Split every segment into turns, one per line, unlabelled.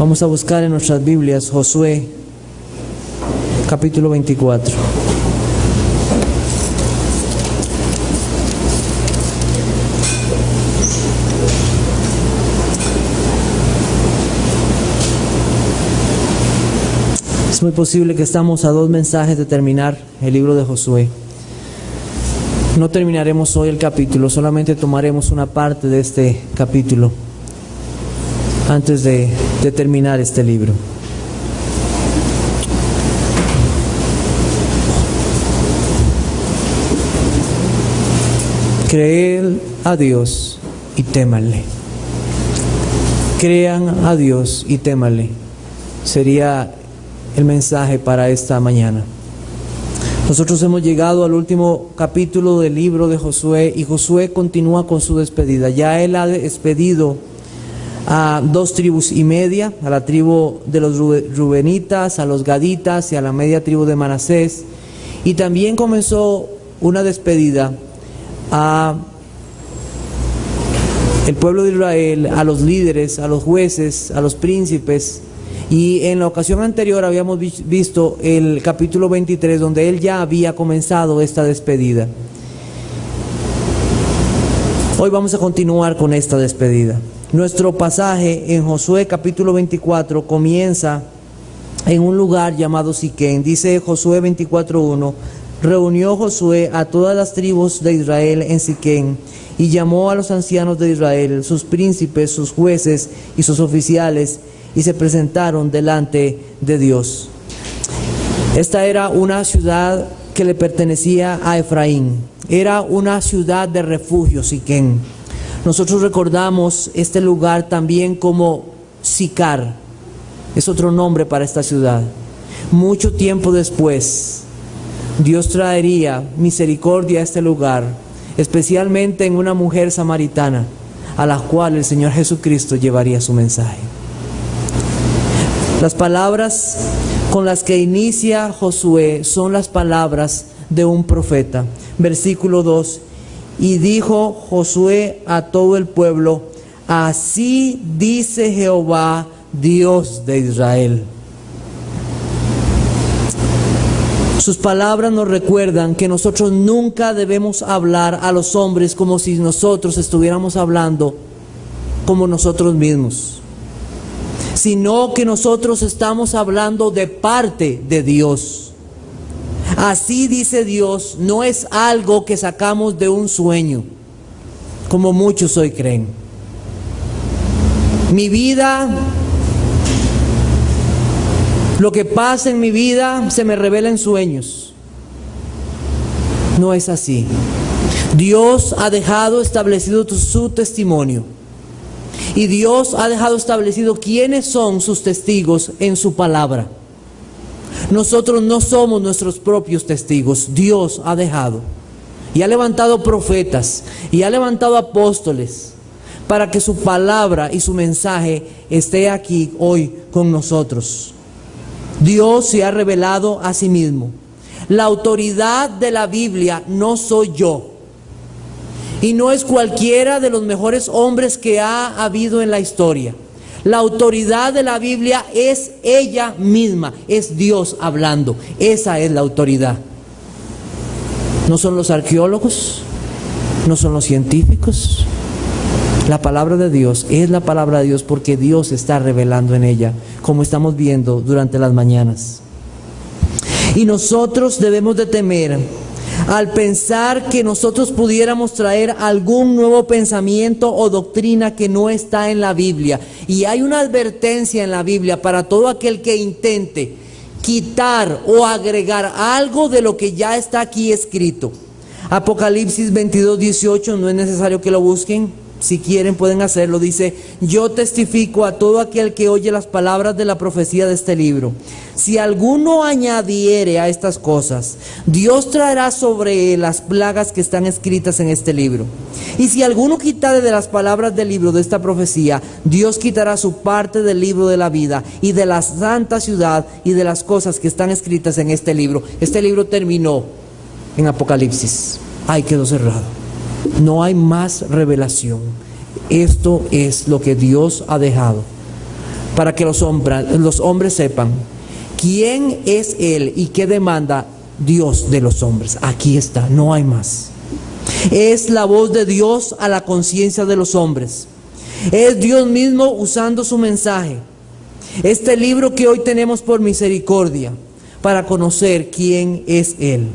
Vamos a buscar en nuestras Biblias Josué, capítulo 24. Es muy posible que estamos a 2 mensajes de terminar el libro de Josué. No terminaremos hoy el capítulo, solamente tomaremos una parte de este capítulo antes de terminar este libro. Creed a Dios y témanle. Crean a Dios y témanle. Sería el mensaje para esta mañana. Nosotros hemos llegado al último capítulo del libro de Josué y Josué continúa con su despedida. Ya él ha despedido a 2 tribus y media, a la tribu de los Rubenitas, a los Gaditas y a la media tribu de Manasés, y también comenzó una despedida a el pueblo de Israel, a los líderes, a los jueces, a los príncipes. Y en la ocasión anterior habíamos visto el capítulo 23, donde él ya había comenzado esta despedida. Hoy vamos a continuar con esta despedida. Nuestro pasaje en Josué capítulo 24 comienza en un lugar llamado Siquén. Dice Josué 24:1: reunió Josué a todas las tribus de Israel en Siquén y llamó a los ancianos de Israel, sus príncipes, sus jueces y sus oficiales, y se presentaron delante de Dios. Esta era una ciudad que le pertenecía a Efraín. Era una ciudad de refugio, Siquén. Nosotros recordamos este lugar también como Sicar. Es otro nombre para esta ciudad. Mucho tiempo después, Dios traería misericordia a este lugar, especialmente en una mujer samaritana, a la cual el Señor Jesucristo llevaría su mensaje. Las palabras con las que inicia Josué son las palabras de un profeta. Versículo 2: y dijo Josué a todo el pueblo: así dice Jehová, Dios de Israel. Sus palabras nos recuerdan que nosotros nunca debemos hablar a los hombres como si nosotros estuviéramos hablando como nosotros mismos, sino que nosotros estamos hablando de parte de Dios. Así dice Dios, no es algo que sacamos de un sueño, como muchos hoy creen. Mi vida, lo que pasa en mi vida, se me revela en sueños. No es así. Dios ha dejado establecido su testimonio. Y Dios ha dejado establecido quiénes son sus testigos en su palabra. Nosotros no somos nuestros propios testigos. Dios ha dejado. Y ha levantado profetas. Y ha levantado apóstoles. Para que su palabra y su mensaje esté aquí hoy con nosotros. Dios se ha revelado a sí mismo. La autoridad de la Biblia no soy yo. Y no es cualquiera de los mejores hombres que ha habido en la historia. La autoridad de la Biblia es ella misma, es Dios hablando. Esa es la autoridad. No son los arqueólogos, no son los científicos. La palabra de Dios es la palabra de Dios porque Dios está revelando en ella, como estamos viendo durante las mañanas. Y nosotros debemos de temer al pensar que nosotros pudiéramos traer algún nuevo pensamiento o doctrina que no está en la Biblia. Y hay una advertencia en la Biblia para todo aquel que intente quitar o agregar algo de lo que ya está aquí escrito. Apocalipsis 22:18, no es necesario que lo busquen. Si quieren pueden hacerlo. Dice: yo testifico a todo aquel que oye las palabras de la profecía de este libro. Si alguno añadiere a estas cosas, Dios traerá sobre él las plagas que están escritas en este libro. Y si alguno quitare de las palabras del libro de esta profecía, Dios quitará su parte del libro de la vida y de la santa ciudad y de las cosas que están escritas en este libro. Este libro terminó en Apocalipsis. Ahí quedó cerrado. No hay más revelación. Esto es lo que Dios ha dejado. para que los hombres sepan quién es Él y qué demanda Dios de los hombres. Aquí está, no hay más. Es la voz de Dios a la conciencia de los hombres. Es Dios mismo usando su mensaje. Este libro que hoy tenemos por misericordia para conocer quién es Él.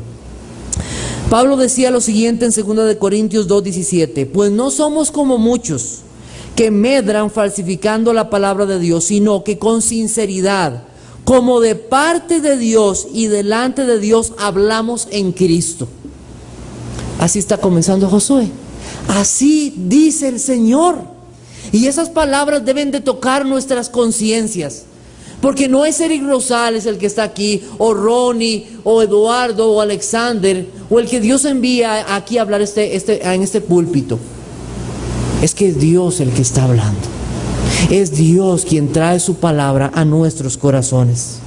Pablo decía lo siguiente en 2 Corintios 2:17: pues no somos como muchos que medran falsificando la palabra de Dios, sino que con sinceridad, como de parte de Dios y delante de Dios, hablamos en Cristo. Así está comenzando Josué. Así dice el Señor. Y esas palabras deben de tocar nuestras conciencias. Porque no es Eric Rosales el que está aquí, o Ronnie, o Eduardo, o Alexander, o el que Dios envía aquí a hablar en este púlpito. Es que es Dios el que está hablando. Es Dios quien trae su palabra a nuestros corazones.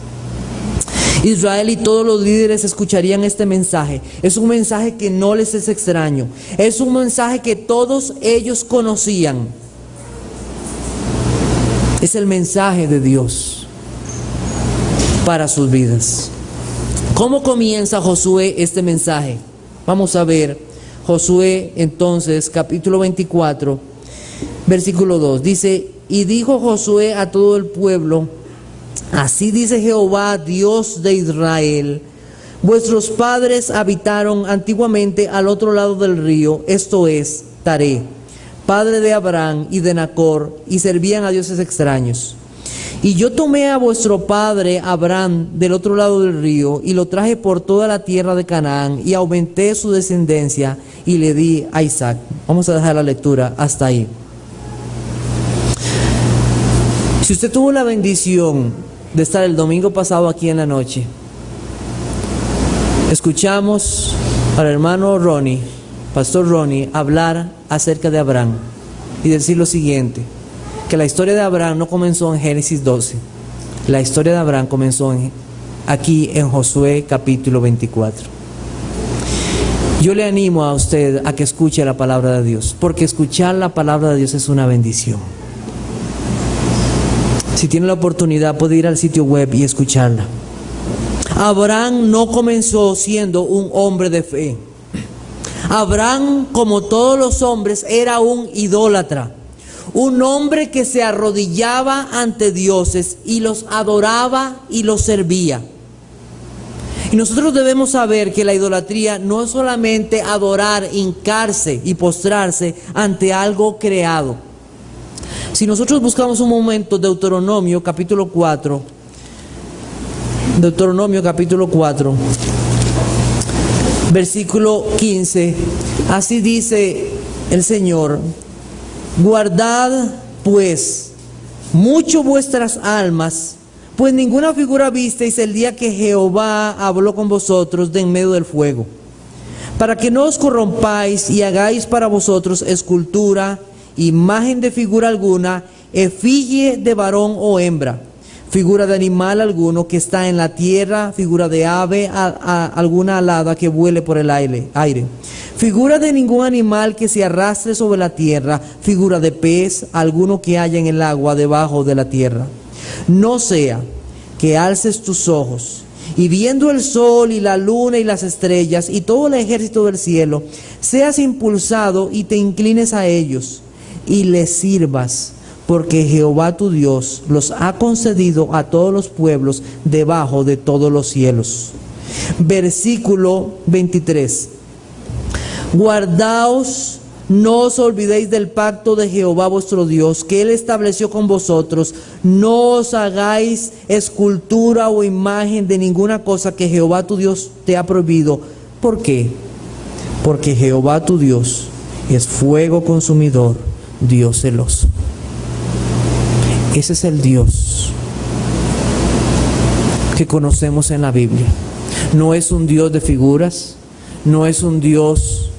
Israel y todos los líderes escucharían este mensaje. Es un mensaje que no les es extraño. Es un mensaje que todos ellos conocían. Es el mensaje de Dios para sus vidas. ¿Cómo comienza Josué este mensaje? Vamos a ver Josué entonces, capítulo 24, versículo 2. Dice: y dijo Josué a todo el pueblo: así dice Jehová, Dios de Israel: vuestros padres habitaron antiguamente al otro lado del río, esto es, Taré, padre de Abraham y de Nacor, y servían a dioses extraños. Y yo tomé a vuestro padre Abraham del otro lado del río, y lo traje por toda la tierra de Canaán, y aumenté su descendencia, y le di a Isaac. Vamos a dejar la lectura hasta ahí. Si usted tuvo la bendición de estar el domingo pasado aquí en la noche, escuchamos al hermano Ronnie, pastor Ronnie, hablar acerca de Abraham y decir lo siguiente: que la historia de Abraham no comenzó en Génesis 12. La historia de Abraham comenzó aquí en Josué capítulo 24. Yo le animo a usted a que escuche la palabra de Dios, porque escuchar la palabra de Dios es una bendición. Si tiene la oportunidad, puede ir al sitio web y escucharla. Abraham no comenzó siendo un hombre de fe. Abraham, como todos los hombres, era un idólatra. Un hombre que se arrodillaba ante dioses y los adoraba y los servía. Y nosotros debemos saber que la idolatría no es solamente adorar, hincarse y postrarse ante algo creado. Si nosotros buscamos un momento Deuteronomio capítulo 4, versículo 15, así dice el Señor: guardad pues mucho vuestras almas, pues ninguna figura visteis el día que Jehová habló con vosotros de en medio del fuego, para que no os corrompáis y hagáis para vosotros escultura, imagen de figura alguna, efigie de varón o hembra, figura de animal alguno que está en la tierra, figura de ave alguna alada que vuele por el aire, figura de ningún animal que se arrastre sobre la tierra, figura de pez alguno que haya en el agua debajo de la tierra. No sea que alces tus ojos y viendo el sol y la luna y las estrellas y todo el ejército del cielo, seas impulsado y te inclines a ellos y les sirvas, porque Jehová tu Dios los ha concedido a todos los pueblos debajo de todos los cielos. Versículo 23. Guardaos, no os olvidéis del pacto de Jehová vuestro Dios, que Él estableció con vosotros. No os hagáis escultura o imagen de ninguna cosa que Jehová tu Dios te ha prohibido. ¿Por qué? Porque Jehová tu Dios es fuego consumidor, Dios celoso. Ese es el Dios que conocemos en la Biblia. No es un Dios de figuras, no es un Dios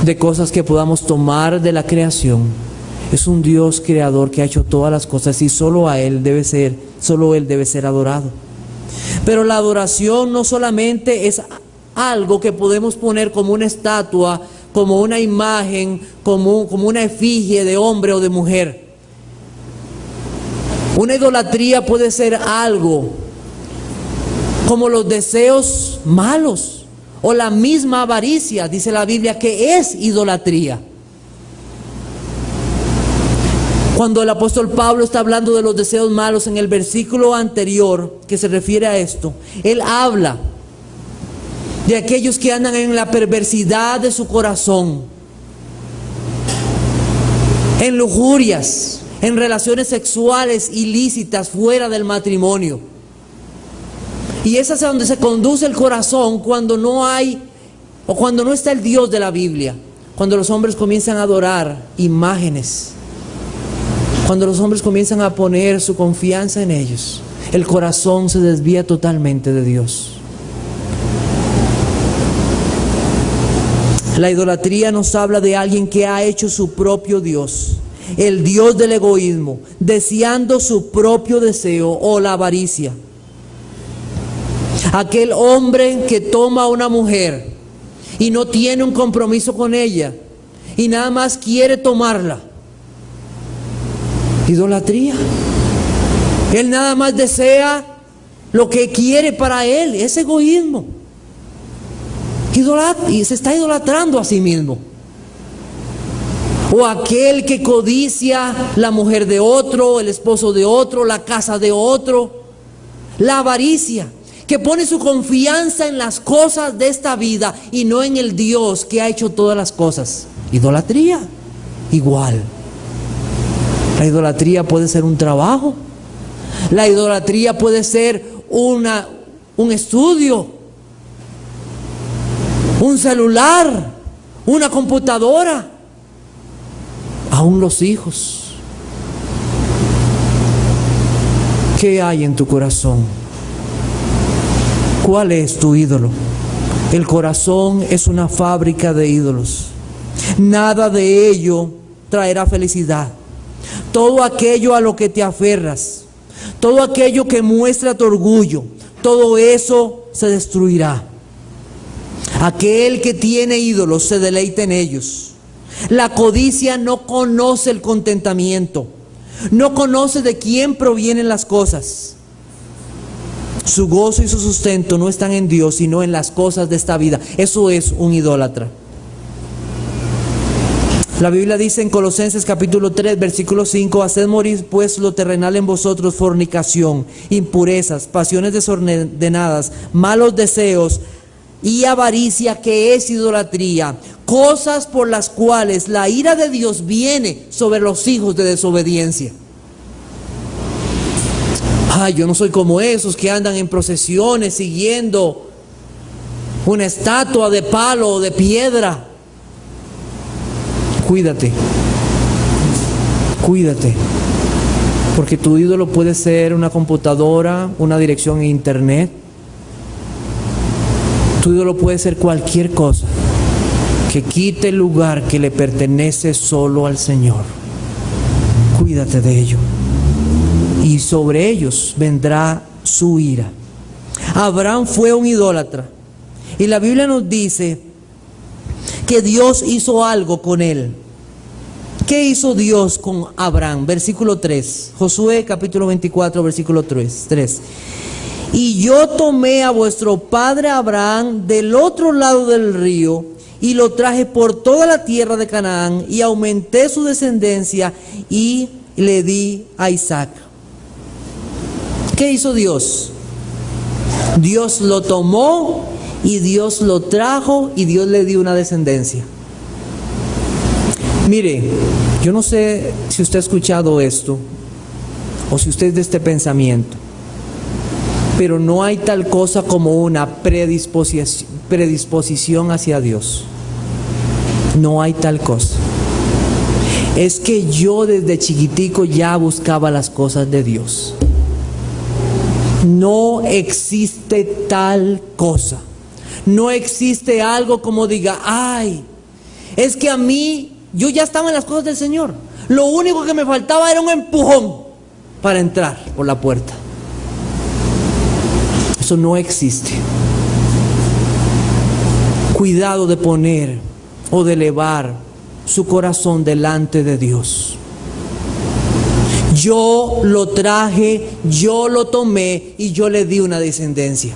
de cosas que podamos tomar de la creación. Es un Dios creador que ha hecho todas las cosas y solo Él debe ser adorado. Pero la adoración no solamente es algo que podemos poner como una estatua, como una imagen, como una efigie de hombre o de mujer. Una idolatría puede ser algo como los deseos malos o la misma avaricia, dice la Biblia, que es idolatría. Cuando el apóstol Pablo está hablando de los deseos malos en el versículo anterior que se refiere a esto, él habla de aquellos que andan en la perversidad de su corazón, en lujurias, en relaciones sexuales ilícitas fuera del matrimonio. Y es hacia donde se conduce el corazón cuando no hay, o cuando no está el Dios de la Biblia. Cuando los hombres comienzan a adorar imágenes, cuando los hombres comienzan a poner su confianza en ellos, el corazón se desvía totalmente de Dios. La idolatría nos habla de alguien que ha hecho su propio Dios, el Dios del egoísmo, deseando su propio deseo o la avaricia. Aquel hombre que toma a una mujer y no tiene un compromiso con ella y nada más quiere tomarla. Idolatría. Él nada más desea lo que quiere para él, es egoísmo. Y se está idolatrando a sí mismo. O aquel que codicia la mujer de otro, el esposo de otro, la casa de otro. La avaricia, que pone su confianza en las cosas de esta vida y no en el Dios que ha hecho todas las cosas. Idolatría, igual. La idolatría puede ser un trabajo. La idolatría puede ser un estudio, un celular, una computadora, aún los hijos. ¿Qué hay en tu corazón? ¿Cuál es tu ídolo? El corazón es una fábrica de ídolos. Nada de ello traerá felicidad. Todo aquello a lo que te aferras, todo aquello que muestra tu orgullo, todo eso se destruirá. Aquel que tiene ídolos se deleita en ellos. La codicia no conoce el contentamiento, no conoce de quién provienen las cosas. Su gozo y su sustento no están en Dios, sino en las cosas de esta vida. Eso es un idólatra. La Biblia dice en Colosenses capítulo 3, versículo 5, haced morir pues lo terrenal en vosotros, fornicación, impurezas, pasiones desordenadas, malos deseos y avaricia, que es idolatría, cosas por las cuales la ira de Dios viene sobre los hijos de desobediencia. Ay, yo no soy como esos que andan en procesiones siguiendo una estatua de palo o de piedra. Cuídate, cuídate, porque tu ídolo puede ser una computadora, una dirección en internet. Tu ídolo puede ser cualquier cosa que quite el lugar que le pertenece solo al Señor. Cuídate de ello, y sobre ellos vendrá su ira. Abraham fue un idólatra, y la Biblia nos dice que Dios hizo algo con él. ¿Qué hizo Dios con Abraham? Versículo 3, Josué capítulo 24, versículo 3. Y yo tomé a vuestro padre Abraham del otro lado del río y lo traje por toda la tierra de Canaán y aumenté su descendencia y le di a Isaac. ¿Qué hizo Dios? Dios lo tomó y Dios lo trajo y Dios le dio una descendencia. Mire, yo no sé si usted ha escuchado esto o si usted es de este pensamiento, pero no hay tal cosa como una predisposición hacia Dios. No hay tal cosa. Es que yo desde chiquitico ya buscaba las cosas de Dios. No existe tal cosa. No existe algo como diga, ay, es que a mí, yo ya estaba en las cosas del Señor. Lo único que me faltaba era un empujón para entrar por la puerta. Eso no existe. Cuidado de poner o de elevar su corazón delante de Dios. Yo lo traje, yo lo tomé y yo le di una descendencia.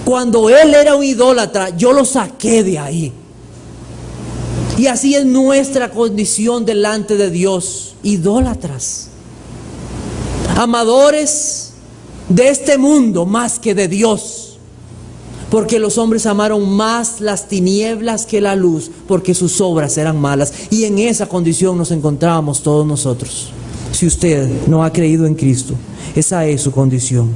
Cuando él era un idólatra, yo lo saqué de ahí. Y así es nuestra condición delante de Dios, idólatras, amadores de este mundo más que de Dios, porque los hombres amaron más las tinieblas que la luz, porque sus obras eran malas. Y en esa condición nos encontrábamos todos nosotros. Si usted no ha creído en Cristo, esa es su condición.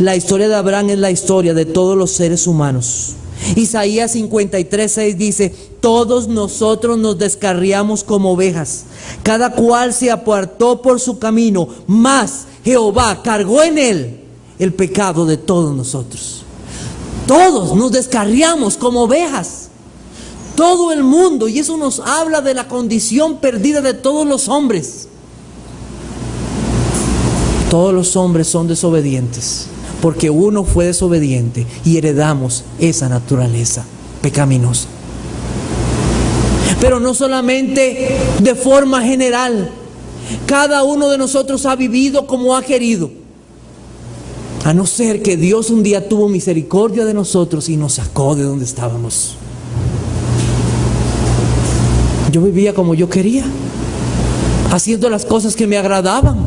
La historia de Abraham es la historia de todos los seres humanos. Isaías 53:6 dice: todos nosotros nos descarriamos como ovejas, cada cual se apartó por su camino, mas Jehová cargó en él el pecado de todos nosotros. Todos nos descarriamos como ovejas, todo el mundo, y eso nos habla de la condición perdida de todos los hombres. Todos los hombres son desobedientes, porque uno fue desobediente y heredamos esa naturaleza pecaminosa. Pero no solamente de forma general, cada uno de nosotros ha vivido como ha querido, a no ser que Dios un día tuvo misericordia de nosotros y nos sacó de donde estábamos. Yo vivía como yo quería, haciendo las cosas que me agradaban,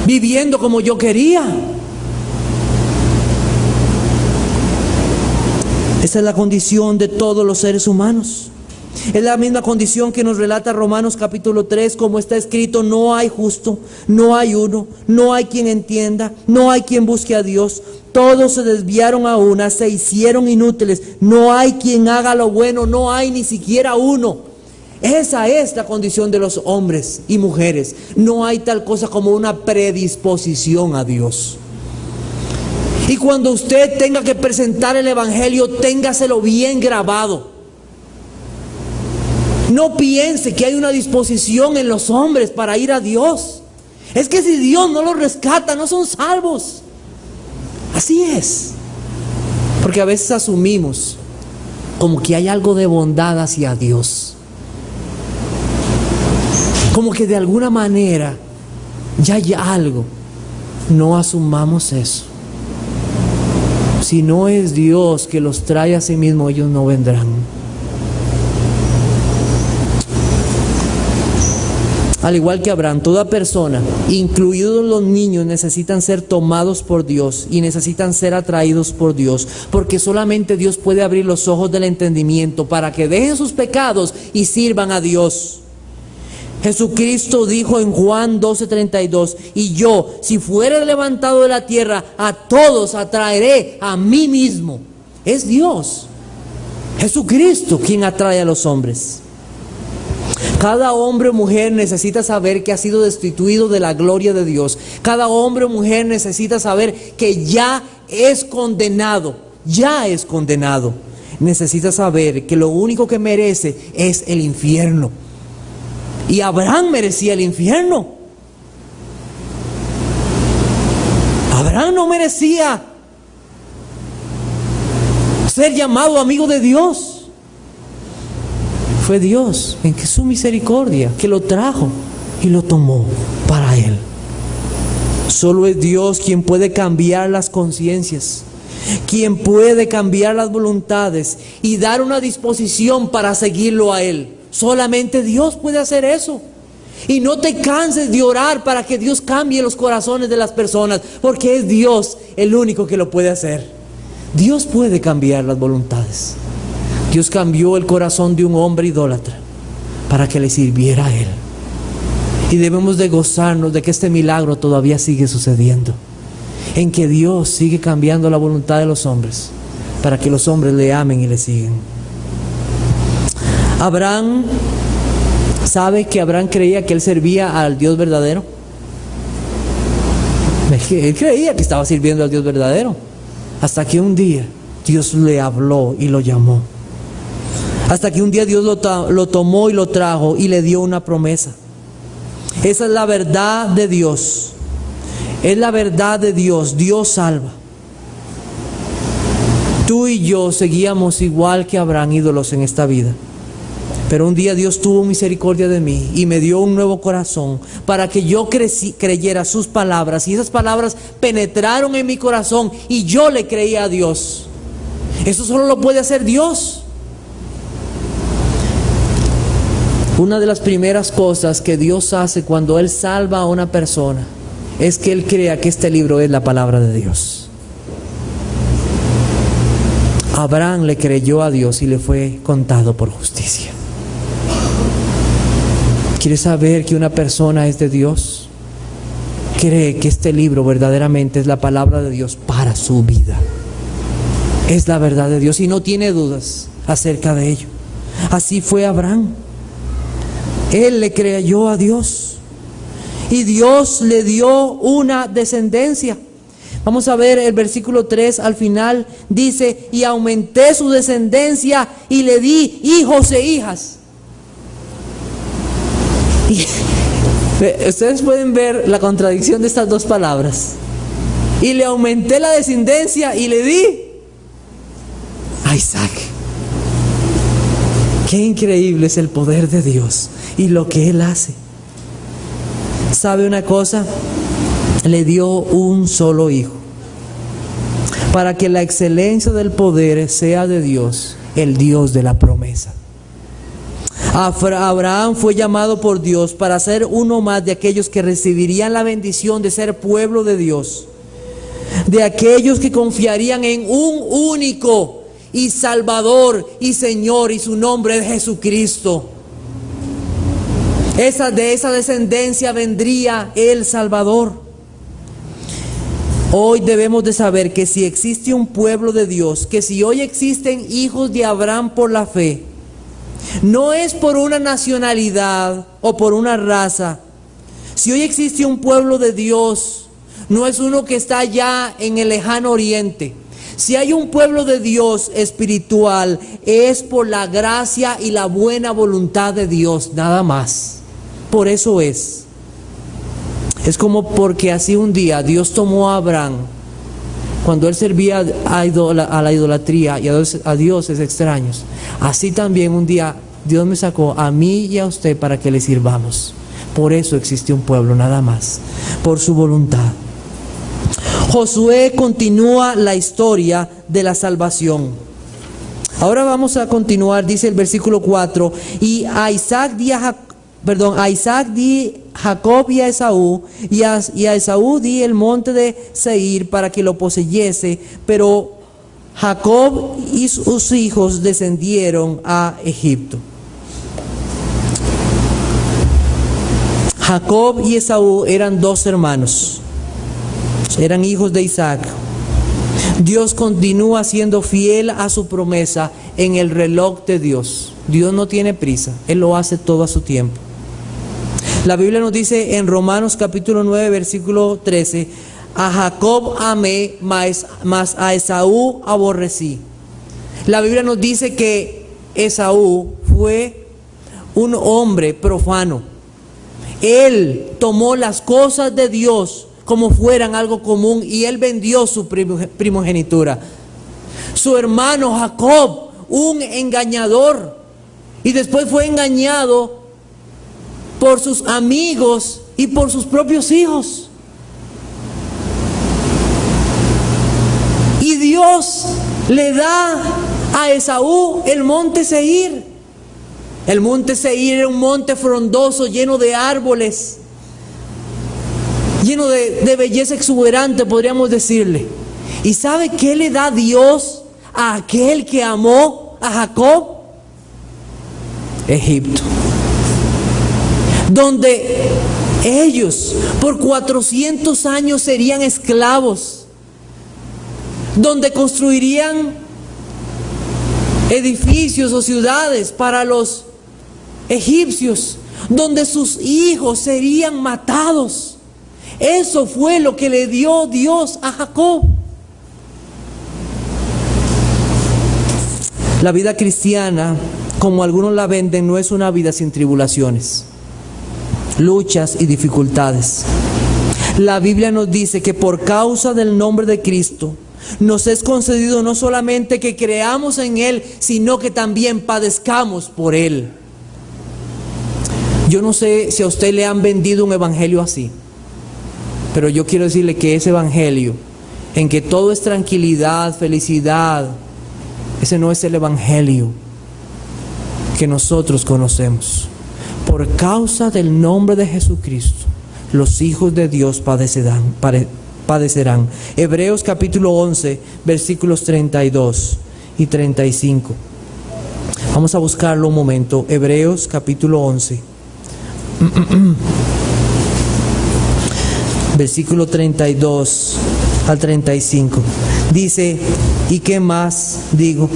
viviendo como yo quería. Esa es la condición de todos los seres humanos. Es la misma condición que nos relata Romanos capítulo 3, como está escrito: no hay justo, no hay uno, no hay quien entienda, no hay quien busque a Dios. Todos se desviaron a una, se hicieron inútiles, no hay quien haga lo bueno, no hay ni siquiera uno. Esa es la condición de los hombres y mujeres. No hay tal cosa como una predisposición a Dios. Y cuando usted tenga que presentar el Evangelio, téngaselo bien grabado. No piense que hay una disposición en los hombres para ir a Dios. Es que si Dios no los rescata, no son salvos. Así es. Porque a veces asumimos como que hay algo de bondad hacia Dios, como que de alguna manera ya hay algo. No asumamos eso. Si no es Dios que los trae a sí mismo, ellos no vendrán. Al igual que Abraham, toda persona, incluidos los niños, necesitan ser tomados por Dios y necesitan ser atraídos por Dios, porque solamente Dios puede abrir los ojos del entendimiento para que dejen sus pecados y sirvan a Dios. Jesucristo dijo en Juan 12:32: y yo, si fuere levantado de la tierra, a todos atraeré a mí mismo. Es Dios, Jesucristo, quien atrae a los hombres. Cada hombre o mujer necesita saber que ha sido destituido de la gloria de Dios. Cada hombre o mujer necesita saber que ya es condenado, ya es condenado. Necesita saber que lo único que merece es el infierno. Y Abraham merecía el infierno. Abraham no merecía ser llamado amigo de Dios. Fue Dios, en que su misericordia, que lo trajo y lo tomó para él. Solo es Dios quien puede cambiar las conciencias, quien puede cambiar las voluntades y dar una disposición para seguirlo a él. Solamente Dios puede hacer eso. Y no te canses de orar para que Dios cambie los corazones de las personas, porque es Dios el único que lo puede hacer. Dios puede cambiar las voluntades. Dios cambió el corazón de un hombre idólatra para que le sirviera a Él. Y debemos de gozarnos de que este milagro todavía sigue sucediendo, en que Dios sigue cambiando la voluntad de los hombres para que los hombres le amen y le sigan. Abraham, ¿sabe que Abraham creía que él servía al Dios verdadero? Él creía que estaba sirviendo al Dios verdadero, hasta que un día Dios le habló y lo llamó. Hasta que un día Dios lo tomó y lo trajo y le dio una promesa. Esa es la verdad de Dios. Es la verdad de Dios. Dios salva. Tú y yo seguíamos igual que Abraham, ídolos en esta vida. Pero un día Dios tuvo misericordia de mí y me dio un nuevo corazón para que yo creyera sus palabras, y esas palabras penetraron en mi corazón y yo le creí a Dios. Eso solo lo puede hacer Dios. Una de las primeras cosas que Dios hace cuando Él salva a una persona es que Él crea que este libro es la palabra de Dios. Abraham le creyó a Dios y le fue contado por justicia. ¿Quieres saber que una persona es de Dios? Cree que este libro verdaderamente es la palabra de Dios para su vida. Es la verdad de Dios y no tiene dudas acerca de ello. Así fue Abraham. Él le creyó a Dios y Dios le dio una descendencia. Vamos a ver el versículo 3 al final. Dice: y aumenté su descendencia y le di hijos e hijas. Y ustedes pueden ver la contradicción de estas dos palabras. Y le aumenté la descendencia y le di a Isaac. Qué increíble es el poder de Dios y lo que Él hace. ¿Sabe una cosa? Le dio un solo hijo, para que la excelencia del poder sea de Dios, el Dios de la promesa. Abraham fue llamado por Dios para ser uno más de aquellos que recibirían la bendición de ser pueblo de Dios, de aquellos que confiarían en un único y Salvador y Señor, y su nombre es Jesucristo. De esa descendencia vendría el Salvador. Hoy debemos de saber que si existe un pueblo de Dios, que si hoy existen hijos de Abraham por la fe, no es por una nacionalidad o por una raza. Si hoy existe un pueblo de Dios, no es uno que está allá en el lejano oriente. Si hay un pueblo de Dios espiritual, es por la gracia y la buena voluntad de Dios, nada más. Por eso es. Es como porque así un día Dios tomó a Abraham, cuando él servía a la idolatría y a dioses extraños. Así también un día Dios me sacó a mí y a usted para que le sirvamos. Por eso existe un pueblo, nada más, por su voluntad. Josué continúa la historia de la salvación. Ahora vamos a continuar, dice el versículo 4: y a Isaac di Jacob y a Esaú, y a Esaú di el monte de Seir para que lo poseyese, pero Jacob y sus hijos descendieron a Egipto. Jacob y Esaú eran dos hermanos, eran hijos de Isaac. Dios continúa siendo fiel a su promesa en el reloj de Dios. Dios no tiene prisa, Él lo hace todo a su tiempo. La Biblia nos dice en Romanos capítulo 9, versículo 13: a Jacob amé, mas a Esaú aborrecí. La Biblia nos dice que Esaú fue un hombre profano. Él tomó las cosas de Dios como fueran algo común y él vendió su primogenitura. Su hermano Jacob, un engañador, y después fue engañado por sus amigos y por sus propios hijos. Y Dios le da a Esaú el monte Seir. El monte Seir era un monte frondoso, lleno de árboles, lleno de belleza exuberante, podríamos decirle. ¿Y sabe qué le da Dios a aquel que amó a Jacob? Egipto, donde ellos por 400 años serían esclavos, donde construirían edificios o ciudades para los egipcios, donde sus hijos serían matados. Eso fue lo que le dio Dios a Jacob. La vida cristiana, como algunos la venden, no es una vida sin tribulaciones, luchas y dificultades. La Biblia nos dice que por causa del nombre de Cristo nos es concedido no solamente que creamos en Él, sino que también padezcamos por Él. Yo no sé si a usted le han vendido un evangelio así, pero yo quiero decirle que ese evangelio, en que todo es tranquilidad, felicidad, ese no es el evangelio que nosotros conocemos. Por causa del nombre de Jesucristo, los hijos de Dios padecerán. Hebreos capítulo 11, versículos 32 y 35. Vamos a buscarlo un momento. Hebreos capítulo 11. Versículo 32 al 35. Dice, ¿y qué más digo?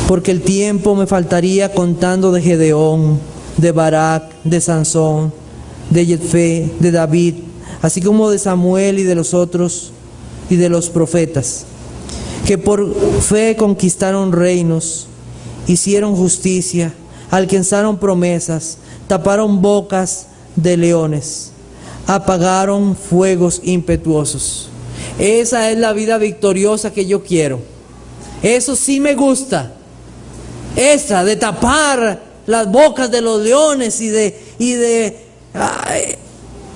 Porque el tiempo me faltaría contando de Gedeón, de Barak, de Sansón, de Jefté, de David, así como de Samuel y de los otros y de los profetas, que por fe conquistaron reinos, hicieron justicia, alcanzaron promesas, taparon bocas de leones, apagaron fuegos impetuosos. Esa es la vida victoriosa que yo quiero. Eso sí me gusta. Esa de tapar las bocas de los leones y de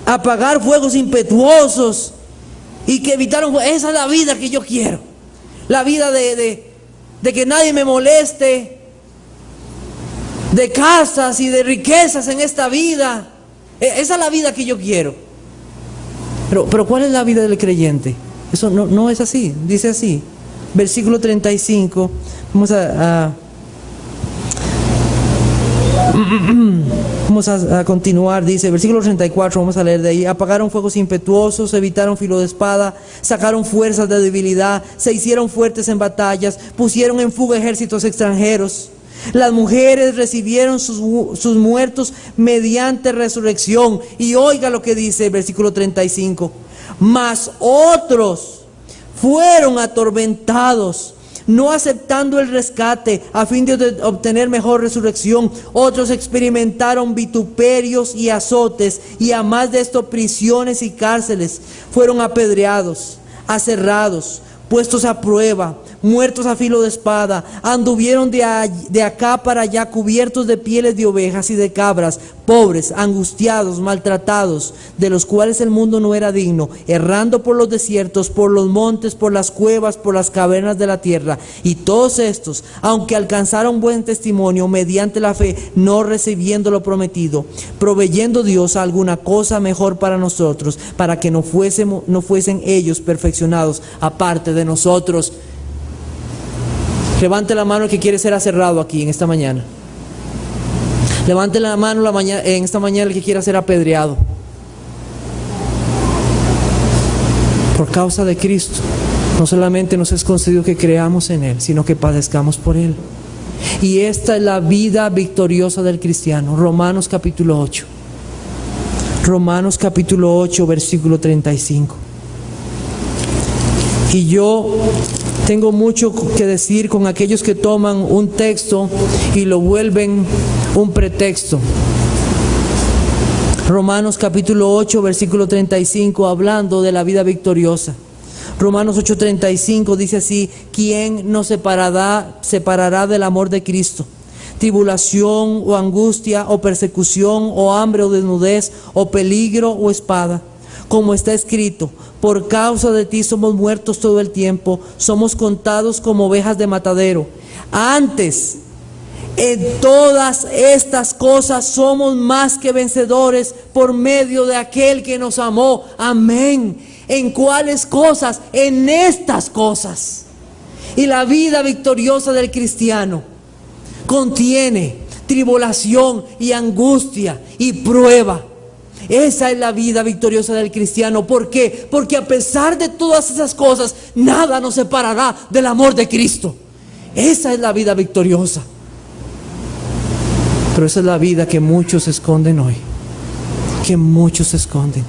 apagar fuegos impetuosos y que evitaron. Esa es la vida que yo quiero. La vida de que nadie me moleste, de casas y de riquezas en esta vida. Esa es la vida que yo quiero. Pero ¿cuál es la vida del creyente? Eso no es así. Dice así, versículo 35. Vamos a continuar. Dice, versículo 34, vamos a leer de ahí. Apagaron fuegos impetuosos, evitaron filo de espada, sacaron fuerzas de debilidad, se hicieron fuertes en batallas, pusieron en fuga ejércitos extranjeros. Las mujeres recibieron sus muertos mediante resurrección. Y oiga lo que dice el versículo 35. Mas otros fueron atormentados, no aceptando el rescate a fin de obtener mejor resurrección. Otros experimentaron vituperios y azotes, y a más de esto prisiones y cárceles. Fueron apedreados, aserrados, puestos a prueba, muertos a filo de espada. Anduvieron de acá para allá cubiertos de pieles de ovejas y de cabras, pobres, angustiados, maltratados, de los cuales el mundo no era digno, errando por los desiertos, por los montes, por las cuevas, por las cavernas de la tierra. Y todos estos, aunque alcanzaron buen testimonio mediante la fe, no recibiendo lo prometido, proveyendo Dios alguna cosa mejor para nosotros, para que no fuesen ellos perfeccionados aparte de nosotros. Levante la mano el que quiere ser aserrado aquí en esta mañana. Levante la mano en esta mañana el que quiera ser apedreado. Por causa de Cristo, no solamente nos es concedido que creamos en Él, sino que padezcamos por Él. Y esta es la vida victoriosa del cristiano. Romanos capítulo 8. Romanos capítulo 8, versículo 35. Y yo tengo mucho que decir con aquellos que toman un texto y lo vuelven un pretexto. Romanos capítulo 8, versículo 35, hablando de la vida victoriosa. Romanos 8:35 dice así: ¿quién nos separará del amor de Cristo? Tribulación o angustia o persecución o hambre o desnudez o peligro o espada. Como está escrito, por causa de ti somos muertos todo el tiempo, somos contados como ovejas de matadero. Antes, en todas estas cosas somos más que vencedores por medio de aquel que nos amó. Amén. ¿En cuáles cosas? En estas cosas. Y la vida victoriosa del cristiano contiene tribulación y angustia y prueba. Esa es la vida victoriosa del cristiano. ¿Por qué? Porque a pesar de todas esas cosas, nada nos separará del amor de Cristo. Esa es la vida victoriosa. Pero esa es la vida que muchos esconden hoy. Que muchos esconden.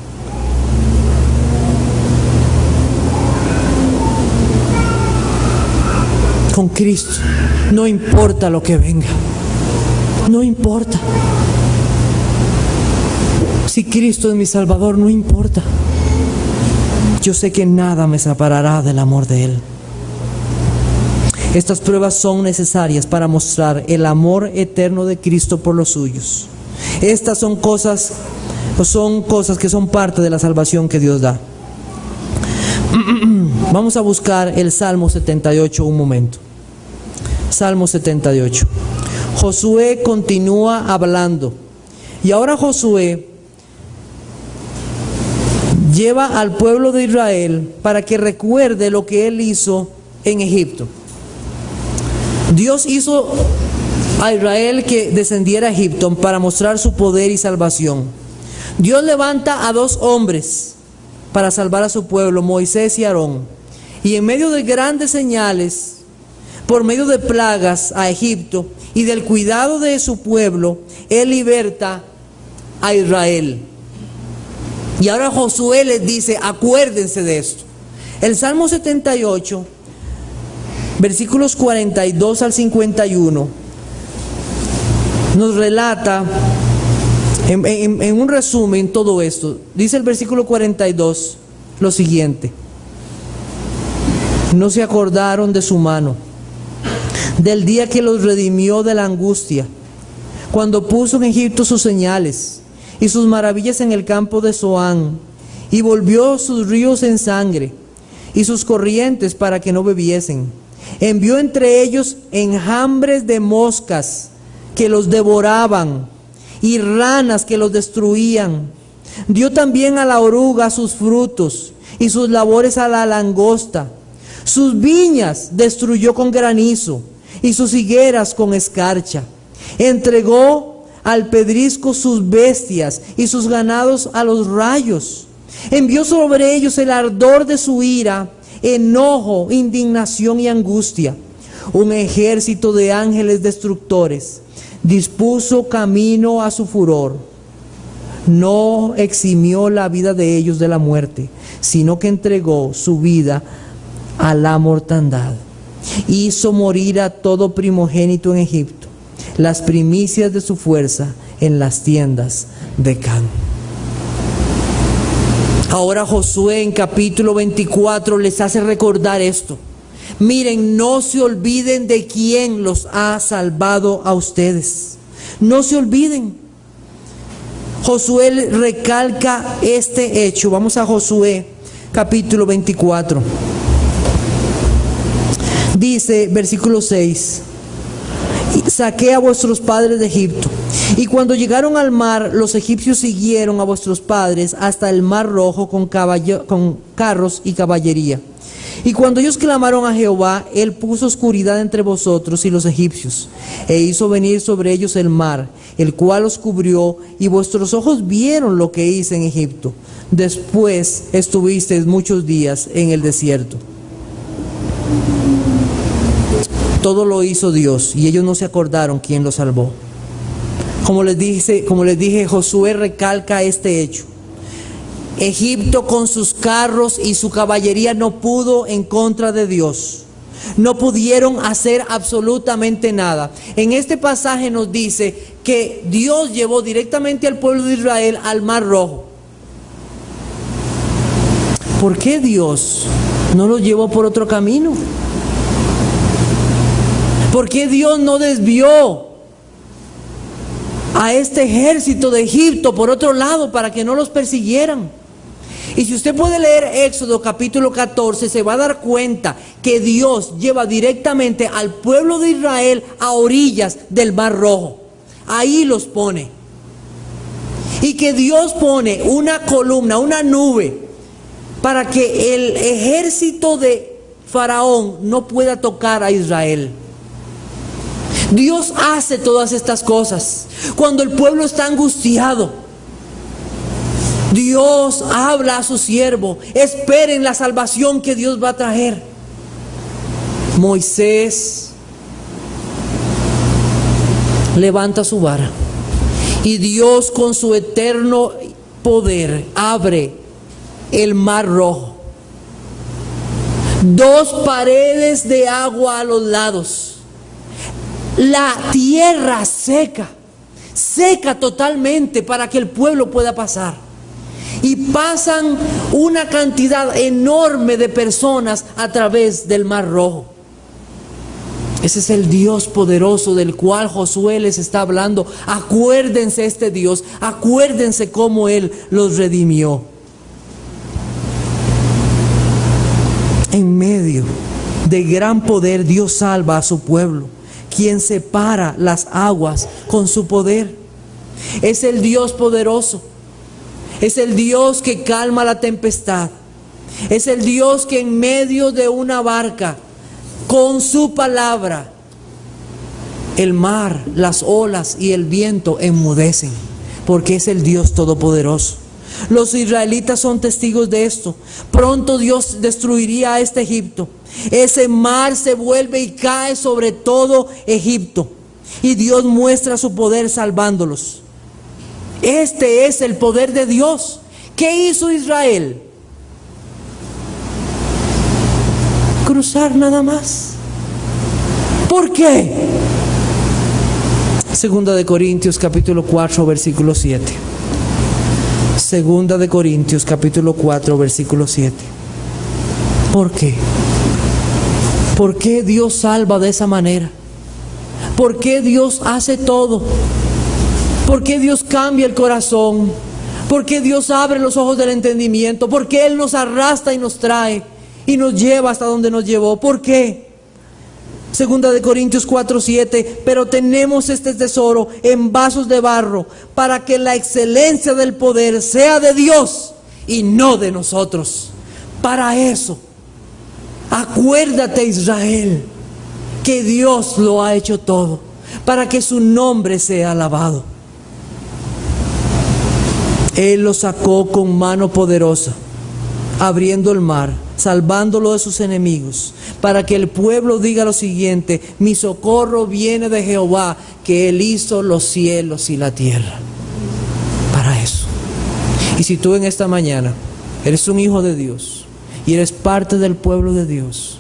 Con Cristo no importa lo que venga. No importa. Si Cristo es mi Salvador, no importa. Yo sé que nada me separará del amor de Él. Estas pruebas son necesarias para mostrar el amor eterno de Cristo por los suyos. Estas son cosas que son parte de la salvación que Dios da. Vamos a buscar el Salmo 78 un momento. Salmo 78. Josué continúa hablando. Y ahora Josué lleva al pueblo de Israel para que recuerde lo que él hizo en Egipto. Dios hizo a Israel que descendiera a Egipto para mostrar su poder y salvación. Dios levanta a dos hombres para salvar a su pueblo, Moisés y Aarón. Y en medio de grandes señales, por medio de plagas a Egipto y del cuidado de su pueblo, Él liberta a Israel. Y ahora Josué les dice, acuérdense de esto. El Salmo 78, versículos 42 al 51, nos relata en un resumen todo esto. Dice el versículo 42 lo siguiente: no se acordaron de su mano, del día que los redimió de la angustia, cuando puso en Egipto sus señales y sus maravillas en el campo de Zoán, y volvió sus ríos en sangre y sus corrientes para que no bebiesen. Envió entre ellos enjambres de moscas que los devoraban y ranas que los destruían. Dio también a la oruga sus frutos y sus labores a la langosta. Sus viñas destruyó con granizo y sus higueras con escarcha. Entregó al pedrisco sus bestias y sus ganados a los rayos. Envió sobre ellos el ardor de su ira, enojo, indignación y angustia. Un ejército de ángeles destructores dispuso camino a su furor. No eximió la vida de ellos de la muerte, sino que entregó su vida a la mortandad. Hizo morir a todo primogénito en Egipto, las primicias de su fuerza en las tiendas de Can. Ahora Josué en capítulo 24 les hace recordar esto. Miren, no se olviden de quién los ha salvado a ustedes. No se olviden. Josué recalca este hecho. Vamos a Josué capítulo 24. Dice, versículo 6: saqué a vuestros padres de Egipto, y cuando llegaron al mar, los egipcios siguieron a vuestros padres hasta el mar Rojo con carros y caballería. Y cuando ellos clamaron a Jehová, Él puso oscuridad entre vosotros y los egipcios, e hizo venir sobre ellos el mar, el cual os cubrió, y vuestros ojos vieron lo que hice en Egipto. Después estuvisteis muchos días en el desierto. Todo lo hizo Dios, y ellos no se acordaron quién los salvó. Como les dije, Josué recalca este hecho. Egipto con sus carros y su caballería no pudo en contra de Dios. No pudieron hacer absolutamente nada. En este pasaje nos dice que Dios llevó directamente al pueblo de Israel al Mar Rojo. ¿Por qué Dios no los llevó por otro camino? ¿Por qué Dios no desvió a este ejército de Egipto por otro lado para que no los persiguieran? Y si usted puede leer Éxodo capítulo 14, se va a dar cuenta que Dios lleva directamente al pueblo de Israel a orillas del Mar Rojo. Ahí los pone. Y que Dios pone una columna, una nube, para que el ejército de Faraón no pueda tocar a Israel. Dios hace todas estas cosas cuando el pueblo está angustiado. Dios habla a su siervo: esperen la salvación que Dios va a traer. Moisés levanta su vara y Dios con su eterno poder abre el Mar Rojo. 2 paredes de agua a los lados. La tierra seca totalmente para que el pueblo pueda pasar. Y pasan una cantidad enorme de personas a través del Mar Rojo. Ese es el Dios poderoso del cual Josué les está hablando. Acuérdense este Dios, acuérdense cómo Él los redimió. En medio de gran poder, Dios salva a su pueblo, quien separa las aguas con su poder. Es el Dios poderoso. Es el Dios que calma la tempestad. Es el Dios que en medio de una barca, con su palabra, el mar, las olas y el viento enmudecen, porque es el Dios todopoderoso. Los israelitas son testigos de esto. Pronto Dios destruiría a este Egipto. Ese mar se vuelve y cae sobre todo Egipto, y Dios muestra su poder salvándolos. Este es el poder de Dios. ¿Qué hizo Israel? Cruzar nada más. ¿Por qué? Segunda de Corintios capítulo 4 versículo 7. Segunda de Corintios capítulo 4 versículo 7. ¿Por qué? ¿Por qué Dios salva de esa manera? ¿Por qué Dios hace todo? ¿Por qué Dios cambia el corazón? ¿Por qué Dios abre los ojos del entendimiento? ¿Por qué Él nos arrastra y nos trae y nos lleva hasta donde nos llevó? ¿Por qué? Segunda de Corintios 4:7, pero tenemos este tesoro en vasos de barro, para que la excelencia del poder sea de Dios y no de nosotros. Para eso, acuérdate, Israel, que Dios lo ha hecho todo, para que su nombre sea alabado. Él lo sacó con mano poderosa, abriendo el mar, salvándolo de sus enemigos, para que el pueblo diga lo siguiente: mi socorro viene de Jehová, que Él hizo los cielos y la tierra. Para eso. Y si tú en esta mañana eres un hijo de Dios y eres parte del pueblo de Dios,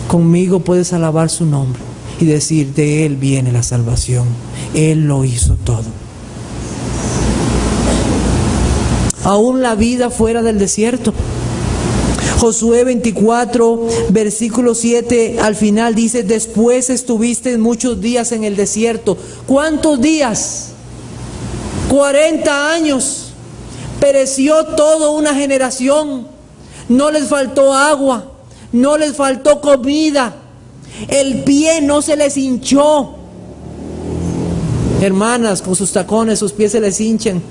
conmigo puedes alabar su nombre y decir: de Él viene la salvación, Él lo hizo todo. Aún la vida fuera del desierto. Josué 24, versículo 7, al final dice: después estuviste muchos días en el desierto. ¿Cuántos días? 40 años. Pereció toda una generación. No les faltó agua, no les faltó comida. El pie no se les hinchó. Hermanas, con sus tacones sus pies se les hinchan.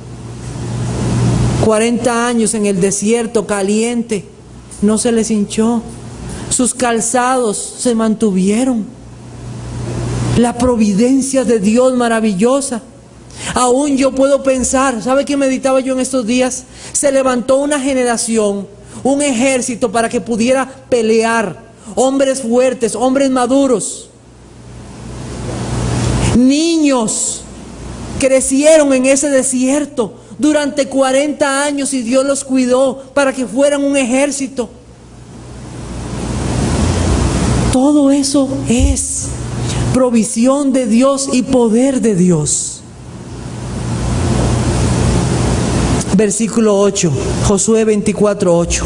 40 años en el desierto caliente, no se les hinchó. Sus calzados se mantuvieron. La providencia de Dios maravillosa. Aún yo puedo pensar, ¿sabe qué meditaba yo en estos días? Se levantó una generación, un ejército para que pudiera pelear. Hombres fuertes, hombres maduros. Niños crecieron en ese desierto durante 40 años y Dios los cuidó para que fueran un ejército. Todo eso es provisión de Dios y poder de Dios. Versículo 8, Josué 24:8.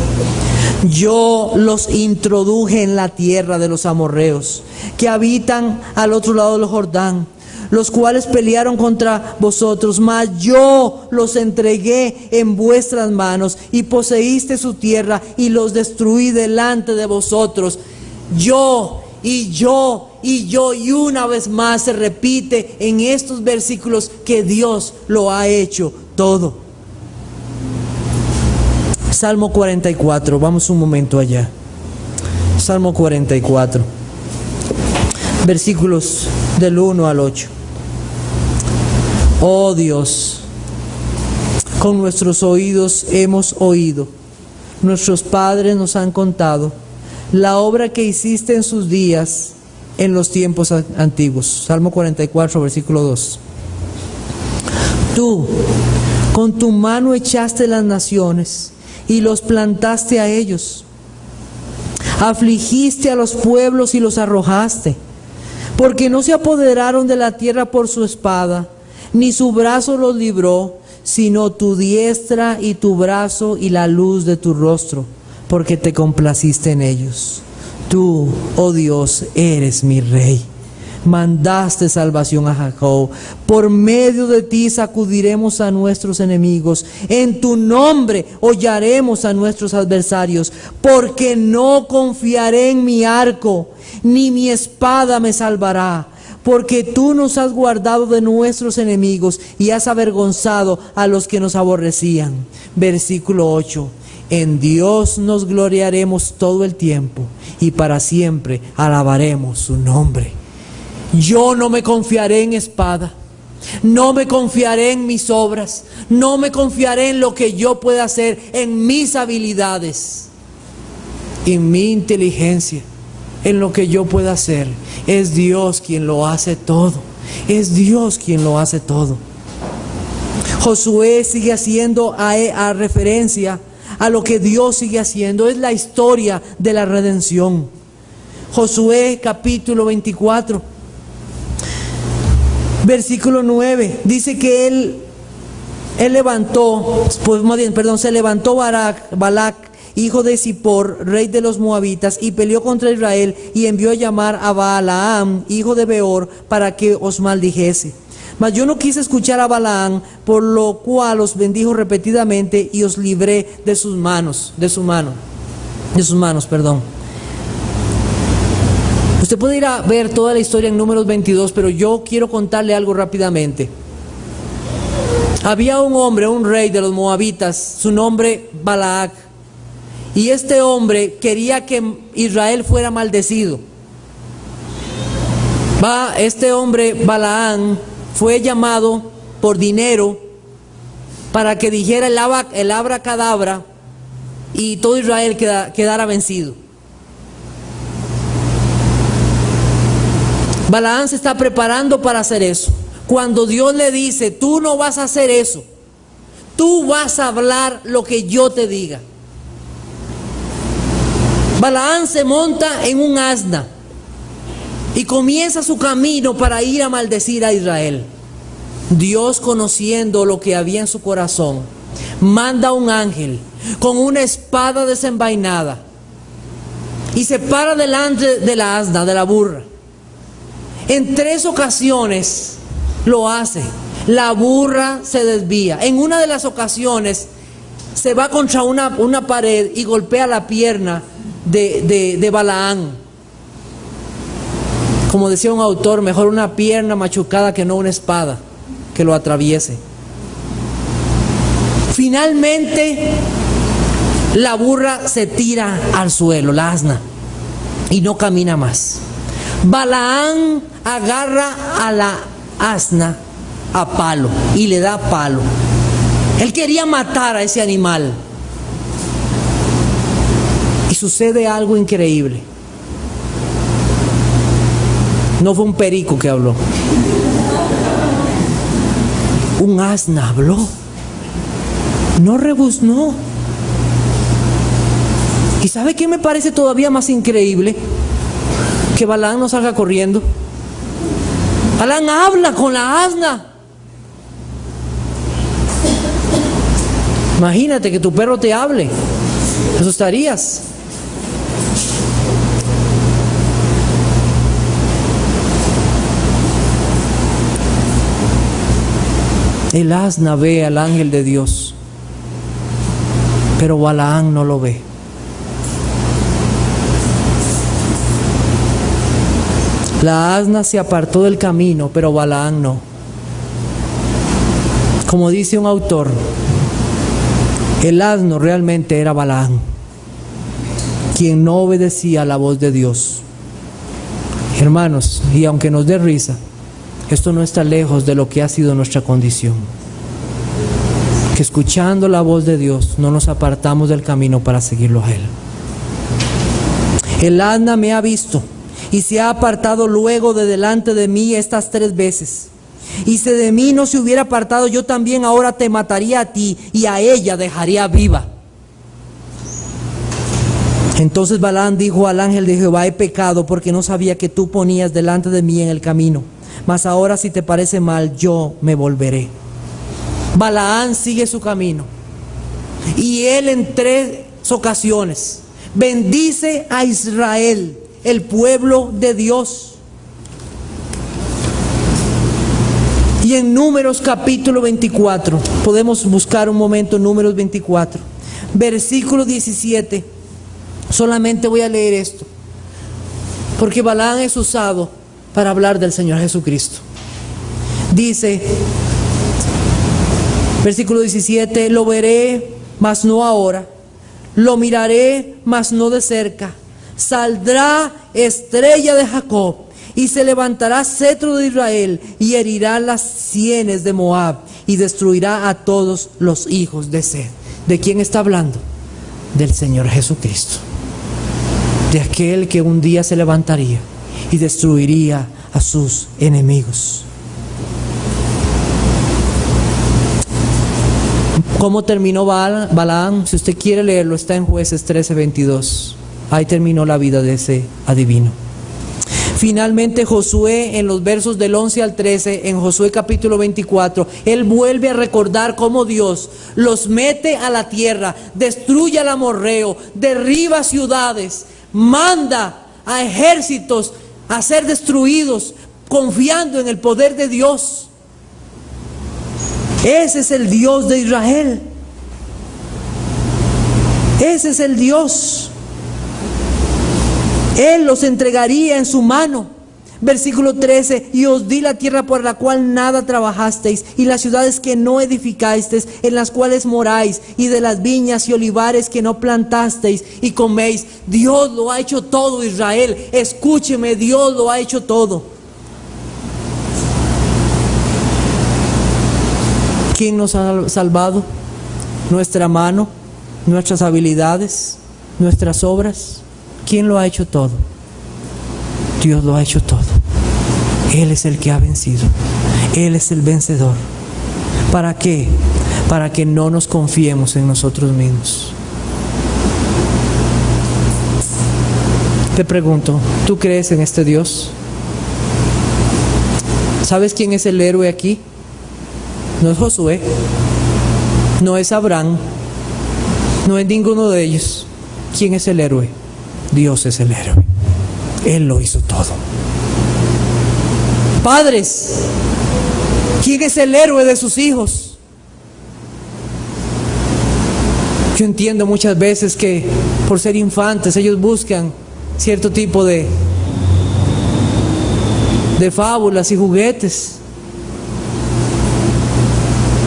Yo los introduje en la tierra de los amorreos, que habitan al otro lado del Jordán, los cuales pelearon contra vosotros, mas yo los entregué en vuestras manos, y poseíste su tierra, y los destruí delante de vosotros. Yo, y una vez más se repite en estos versículos que Dios lo ha hecho todo. Salmo 44, vamos un momento allá. Salmo 44, versículos del 1 al 8. Oh Dios, con nuestros oídos hemos oído, nuestros padres nos han contado la obra que hiciste en sus días, en los tiempos antiguos. Salmo 44, versículo 2. Tú, con tu mano echaste las naciones y los plantaste a ellos. Afligiste a los pueblos y los arrojaste, porque no se apoderaron de la tierra por su espada, ni su brazo los libró, sino tu diestra y tu brazo y la luz de tu rostro, porque te complaciste en ellos. Tú, oh Dios, eres mi Rey. Mandaste salvación a Jacob. Por medio de ti sacudiremos a nuestros enemigos. En tu nombre hollaremos a nuestros adversarios. Porque no confiaré en mi arco, ni mi espada me salvará. Porque tú nos has guardado de nuestros enemigos y has avergonzado a los que nos aborrecían. Versículo 8. En Dios nos gloriaremos todo el tiempo y para siempre alabaremos su nombre. Yo no me confiaré en espada, no me confiaré en mis obras, no me confiaré en lo que yo pueda hacer, en mis habilidades, en mi inteligencia, en lo que yo pueda hacer. Es Dios quien lo hace todo, es Dios quien lo hace todo. Josué sigue haciendo a referencia a lo que Dios sigue haciendo, es la historia de la redención. Josué capítulo 24. Versículo 9, dice que se levantó Balac, hijo de Zippor, rey de los moabitas, y peleó contra Israel, y envió a llamar a Balaam, hijo de Beor, para que os maldijese. Mas yo no quise escuchar a Balaam, por lo cual os bendijo repetidamente, y os libré de sus manos. Usted puede ir a ver toda la historia en Números 22, pero yo quiero contarle algo rápidamente. Había un hombre, un rey de los moabitas, su nombre Balac, y este hombre quería que Israel fuera maldecido. Este hombre Balaam fue llamado por dinero para que dijera el abracadabra y todo Israel quedara vencido. Balaam se está preparando para hacer eso. Cuando Dios le dice, tú no vas a hacer eso, tú vas a hablar lo que yo te diga. Balaam se monta en un asna y comienza su camino para ir a maldecir a Israel. Dios, conociendo lo que había en su corazón, manda un ángel con una espada desenvainada y se para delante de la asna, de la burra. En 3 ocasiones lo hace. La burra se desvía. En una de las ocasiones se va contra una pared y golpea la pierna de Balaam. Como decía un autor, mejor una pierna machucada que no una espada que lo atraviese. Finalmente la burra se tira al suelo, la asna, y no camina más. Balaam agarra a la asna a palo y le da palo. Él quería matar a ese animal. Y sucede algo increíble. No fue un perico que habló. Un asna habló. No rebuznó. ¿Y sabe qué me parece todavía más increíble? Que Balaam no salga corriendo. Balaam habla con la asna. Imagínate que tu perro te hable. ¿Te asustarías? El asna ve al ángel de Dios, pero Balaam no lo ve. La asna se apartó del camino, pero Balaam no. Como dice un autor, el asno realmente era Balaam, quien no obedecía a la voz de Dios. Hermanos, y aunque nos dé risa, esto no está lejos de lo que ha sido nuestra condición. Que escuchando la voz de Dios no nos apartamos del camino para seguirlo a Él. El asna me ha visto y se ha apartado luego de delante de mí estas 3 veces. Y si de mí no se hubiera apartado, yo también ahora te mataría a ti y a ella dejaría viva. Entonces Balaam dijo al ángel de Jehová: he pecado porque no sabía que tú ponías delante de mí en el camino. Mas ahora, si te parece mal, yo me volveré. Balaam sigue su camino. Y él en 3 ocasiones bendice a Israel el pueblo de Dios. Y en Números capítulo 24, podemos buscar un momento Números 24, versículo 17. Solamente voy a leer esto, porque Balaam es usado para hablar del Señor Jesucristo. Dice, versículo 17, lo veré, mas no ahora, lo miraré, mas no de cerca. Saldrá estrella de Jacob, y se levantará cetro de Israel, y herirá las sienes de Moab, y destruirá a todos los hijos de Sed. ¿De quién está hablando? Del Señor Jesucristo, de aquel que un día se levantaría y destruiría a sus enemigos. ¿Cómo terminó Balaam? Si usted quiere leerlo, está en Jueces 13:22. Ahí terminó la vida de ese adivino. Finalmente Josué, en los versos del 11 al 13, en Josué capítulo 24, él vuelve a recordar cómo Dios los mete a la tierra, destruye al amorreo, derriba ciudades, manda a ejércitos a ser destruidos, confiando en el poder de Dios. Ese es el Dios de Israel. Ese es el Dios. Él los entregaría en su mano. Versículo 13, y os di la tierra por la cual nada trabajasteis, y las ciudades que no edificasteis, en las cuales moráis, y de las viñas y olivares que no plantasteis y coméis. Dios lo ha hecho todo, Israel. Escúcheme, Dios lo ha hecho todo. ¿Quién nos ha salvado? Nuestra mano, nuestras habilidades, nuestras obras. ¿Quién lo ha hecho todo? Dios lo ha hecho todo. Él es el que ha vencido. Él es el vencedor. ¿Para qué? Para que no nos confiemos en nosotros mismos. Te pregunto, ¿tú crees en este Dios? ¿Sabes quién es el héroe aquí? No es Josué, no es Abraham, no es ninguno de ellos. ¿Quién es el héroe? Dios es el héroe. Él lo hizo todo. Padres, ¿quién es el héroe de sus hijos? Yo entiendo muchas veces que por ser infantes ellos buscan cierto tipo de fábulas y juguetes.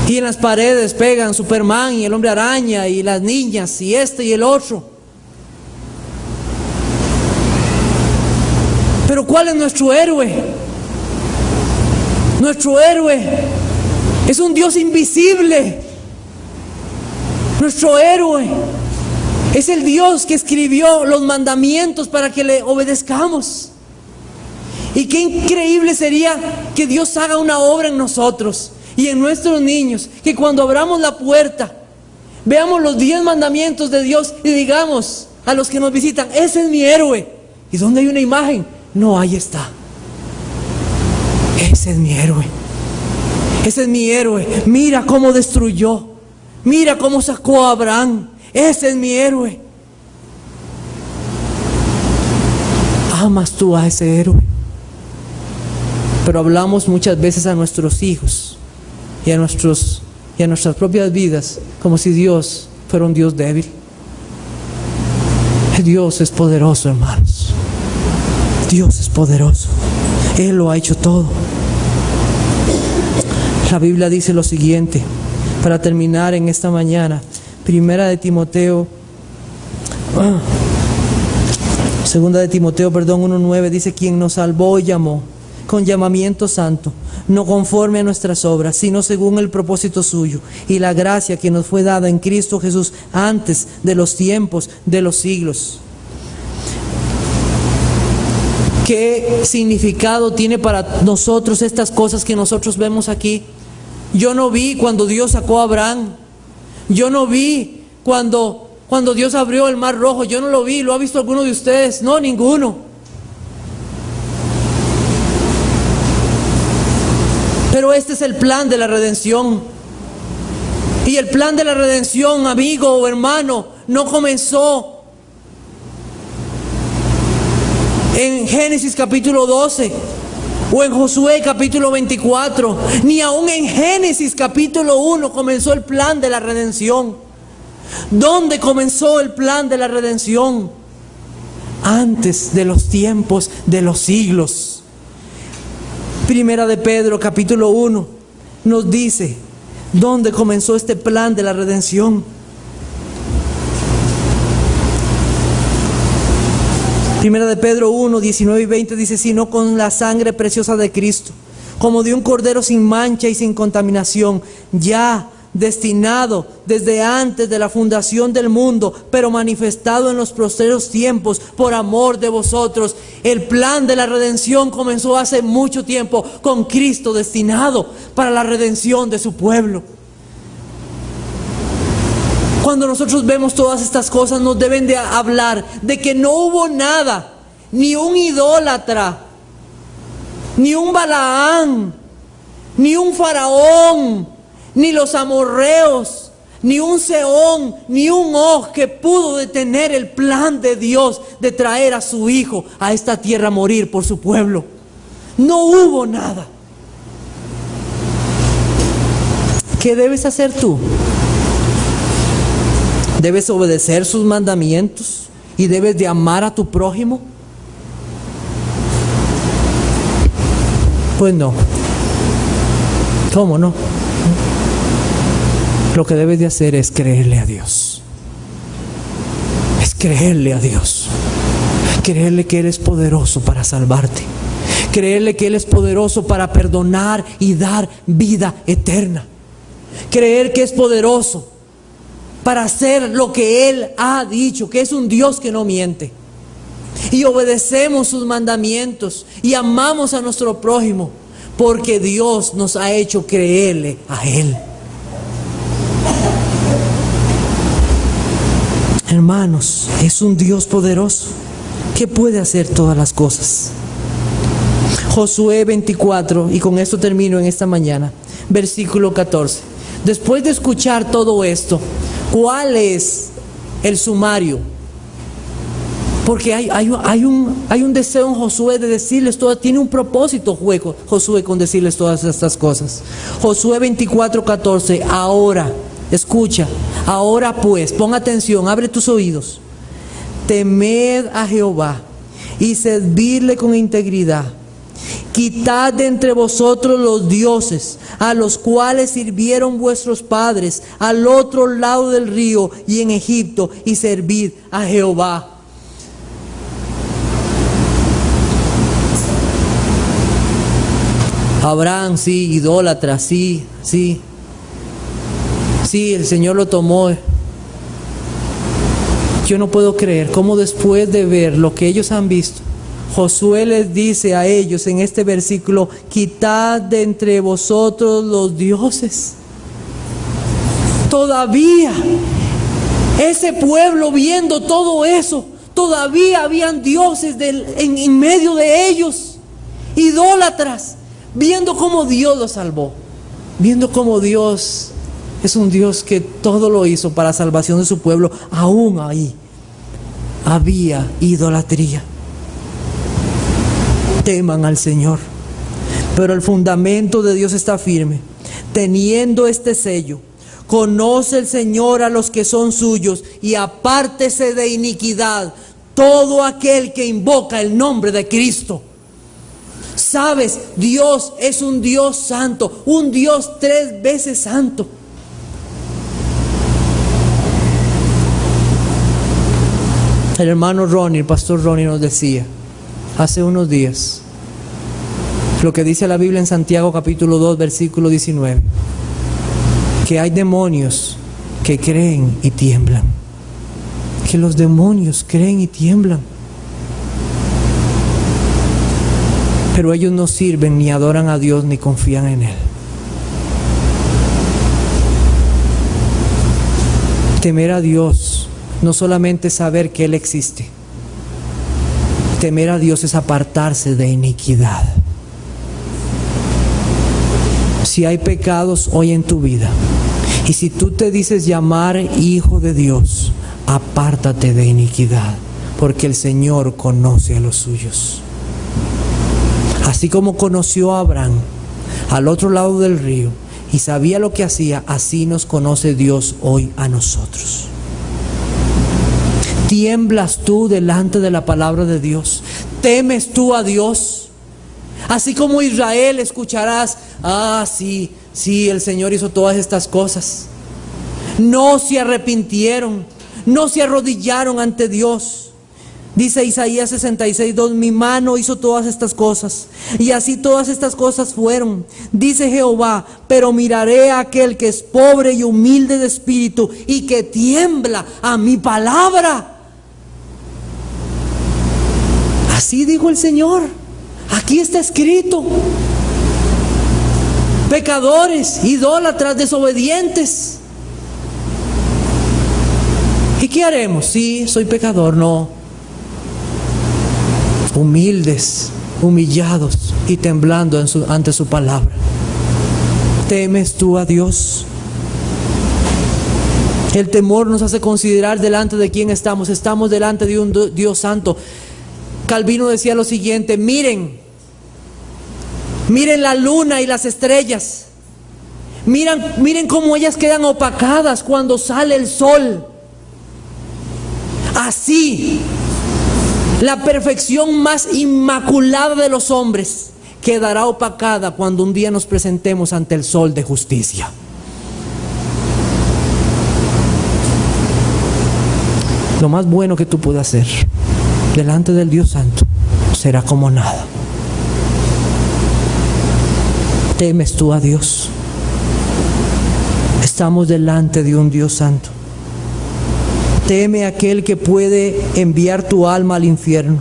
Y en las paredes pegan Superman y el hombre araña y las niñas y este y el otro. Pero ¿cuál es nuestro héroe? Nuestro héroe es un Dios invisible. Nuestro héroe es el Dios que escribió los mandamientos para que le obedezcamos. Y qué increíble sería que Dios haga una obra en nosotros y en nuestros niños, que cuando abramos la puerta veamos los 10 mandamientos de Dios y digamos a los que nos visitan: ese es mi héroe. ¿Y dónde hay una imagen? No, ahí está. Ese es mi héroe. Ese es mi héroe. Mira cómo destruyó. Mira cómo sacó a Abraham. Ese es mi héroe. ¿Amas tú a ese héroe? Pero hablamos muchas veces a nuestros hijos y a nuestras propias vidas como si Dios fuera un Dios débil. Dios es poderoso, hermanos. Dios es poderoso. Él lo ha hecho todo. La Biblia dice lo siguiente, para terminar en esta mañana. Segunda de Timoteo 1:9 dice: quien nos salvó y llamó con llamamiento santo, no conforme a nuestras obras, sino según el propósito suyo y la gracia que nos fue dada en Cristo Jesús antes de los tiempos de los siglos. ¿Qué significado tiene para nosotros estas cosas que nosotros vemos aquí? Yo no vi cuando Dios sacó a Abraham. Yo no vi cuando Dios abrió el mar rojo. Yo no lo vi. ¿Lo ha visto alguno de ustedes? No, ninguno. Pero este es el plan de la redención. Y el plan de la redención, amigo o hermano, no comenzó en Génesis capítulo 12 o en Josué capítulo 24, ni aún en Génesis capítulo 1 comenzó el plan de la redención. ¿Dónde comenzó el plan de la redención? Antes de los tiempos de los siglos. Primera de Pedro capítulo 1 nos dice dónde comenzó este plan de la redención. Primera de Pedro 1, 19 y 20 dice: sino con la sangre preciosa de Cristo, como de un cordero sin mancha y sin contaminación, ya destinado desde antes de la fundación del mundo, pero manifestado en los postreros tiempos por amor de vosotros. El plan de la redención comenzó hace mucho tiempo con Cristo, destinado para la redención de su pueblo. Cuando nosotros vemos todas estas cosas, nos deben de hablar de que no hubo nada, ni un idólatra, ni un Balaán, ni un faraón, ni los amorreos, ni un Sehón, ni un Og que pudo detener el plan de Dios de traer a su hijo a esta tierra a morir por su pueblo. No hubo nada. ¿Qué debes hacer tú? ¿Debes obedecer sus mandamientos y debes de amar a tu prójimo? Pues no. ¿Cómo no? Lo que debes de hacer es creerle a Dios. Es creerle a Dios. Creerle que Él es poderoso para salvarte. Creerle que Él es poderoso para perdonar y dar vida eterna. Creer que es poderoso para hacer lo que Él ha dicho, que es un Dios que no miente. Y obedecemos sus mandamientos y amamos a nuestro prójimo, porque Dios nos ha hecho creerle a Él. Hermanos, es un Dios poderoso que puede hacer todas las cosas. Josué 24, y con esto termino en esta mañana, versículo 14. Después de escuchar todo esto, ¿cuál es el sumario? Porque hay un deseo en Josué de decirles todo, tiene un propósito Josué con decirles todas estas cosas. Josué 24, 14, ahora, escucha, ahora pues, pon atención, abre tus oídos. Temed a Jehová y servidle con integridad. Quitad de entre vosotros los dioses a los cuales sirvieron vuestros padres al otro lado del río y en Egipto, y servid a Jehová. Abraham, sí, idólatra, sí, el Señor lo tomó. Yo no puedo creer cómo después de ver lo que ellos han visto, Josué les dice a ellos en este versículo: quitad de entre vosotros los dioses. Todavía ese pueblo, viendo todo eso, todavía habían dioses en medio de ellos, idólatras, viendo cómo Dios los salvó, viendo cómo Dios es un Dios que todo lo hizo para la salvación de su pueblo. Aún ahí había idolatría. Teman al Señor, pero el fundamento de Dios está firme. Teniendo este sello, conoce el Señor a los que son suyos, y apártese de iniquidad todo aquel que invoca el nombre de Cristo. Sabes, Dios es un Dios santo, un Dios 3 veces santo. El hermano Ronnie, el pastor Ronnie, nos decía hace unos días lo que dice la Biblia en Santiago capítulo 2 versículo 19, que hay demonios que creen y tiemblan, que los demonios creen y tiemblan, pero ellos no sirven ni adoran a Dios ni confían en Él. Temer a Dios no solamente saber que Él existe. Temer a Dios es apartarse de iniquidad. Si hay pecados hoy en tu vida, y si tú te dices llamar hijo de Dios, apártate de iniquidad, porque el Señor conoce a los suyos. Así como conoció a Abraham al otro lado del río y sabía lo que hacía, así nos conoce Dios hoy a nosotros. ¿Tiemblas tú delante de la palabra de Dios? ¿Temes tú a Dios? Así como Israel escucharás, sí, el Señor hizo todas estas cosas. No se arrepintieron, no se arrodillaron ante Dios. Dice Isaías 66:2, mi mano hizo todas estas cosas, y así todas estas cosas fueron. Dice Jehová, pero miraré a aquel que es pobre y humilde de espíritu, y que tiembla a mi palabra. Así dijo el Señor. Aquí está escrito. Pecadores, idólatras, desobedientes. ¿Y qué haremos? Sí, soy pecador, no. Humildes, humillados y temblando ante su palabra. ¿Temes tú a Dios? El temor nos hace considerar delante de quién estamos. Estamos delante de un Dios santo. Calvino decía lo siguiente: miren la luna y las estrellas. Miren cómo ellas quedan opacadas cuando sale el sol. Así, la perfección más inmaculada de los hombres quedará opacada cuando un día nos presentemos ante el sol de justicia. Lo más bueno que tú puedas hacer delante del Dios Santo será como nada. ¿Temes tú a Dios? Estamos delante de un Dios Santo. Teme a aquel que puede enviar tu alma al infierno.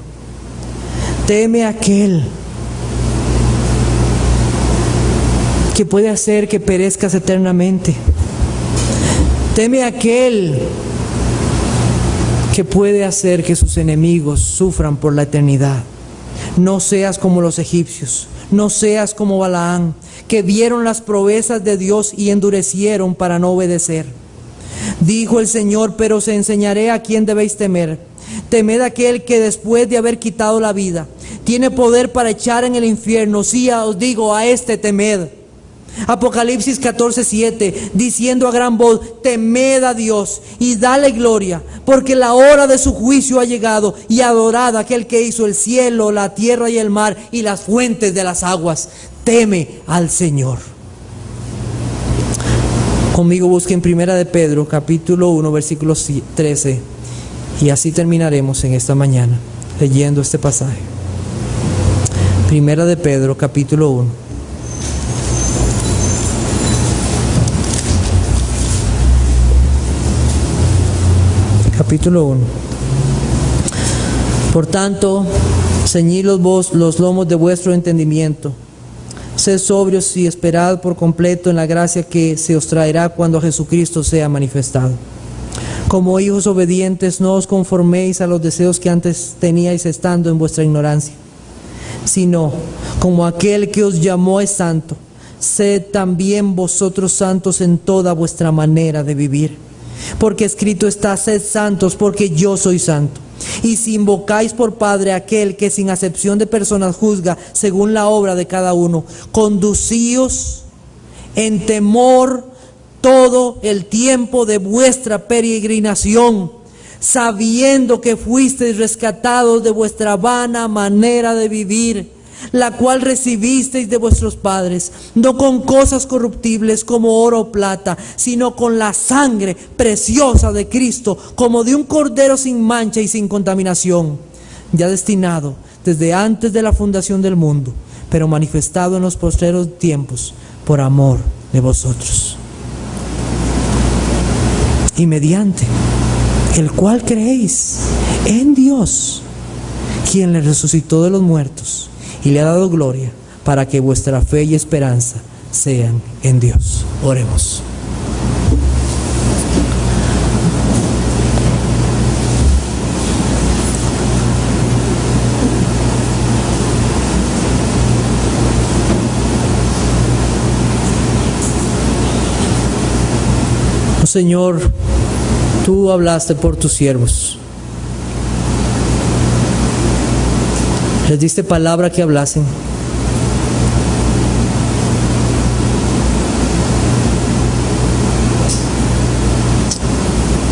Teme a aquel que puede hacer que perezcas eternamente. Teme a aquel que puede hacer que sus enemigos sufran por la eternidad. No seas como los egipcios, no seas como Balaán, que vieron las proezas de Dios y endurecieron para no obedecer. Dijo el Señor, pero os enseñaré a quién debéis temer. Temed a aquel que después de haber quitado la vida, tiene poder para echar en el infierno. Sí, os digo, a este temed. Apocalipsis 14:7, diciendo a gran voz, temed a Dios y dale gloria, porque la hora de su juicio ha llegado, y adorad a aquel que hizo el cielo, la tierra y el mar y las fuentes de las aguas. Teme al Señor. Conmigo busquen Primera de Pedro, capítulo 1, versículo 13, y así terminaremos en esta mañana leyendo este pasaje. Primera de Pedro, capítulo 1. Capítulo 1. Por tanto, ceñid los lomos de vuestro entendimiento. Sed sobrios y esperad por completo en la gracia que se os traerá cuando Jesucristo sea manifestado. Como hijos obedientes, no os conforméis a los deseos que antes teníais estando en vuestra ignorancia, sino como aquel que os llamó es santo, sed también vosotros santos en toda vuestra manera de vivir. Porque escrito está, sed santos porque yo soy santo. Y si invocáis por Padre a aquel que sin acepción de personas juzga según la obra de cada uno, conducíos en temor todo el tiempo de vuestra peregrinación, sabiendo que fuisteis rescatados de vuestra vana manera de vivir, la cual recibisteis de vuestros padres, no con cosas corruptibles como oro o plata, sino con la sangre preciosa de Cristo, como de un cordero sin mancha y sin contaminación, ya destinado desde antes de la fundación del mundo, pero manifestado en los postreros tiempos por amor de vosotros. Y mediante el cual creéis en Dios, quien le resucitó de los muertos y le ha dado gloria, para que vuestra fe y esperanza sean en Dios. Oremos. Oh Señor, tú hablaste por tus siervos. Les diste palabra que hablasen.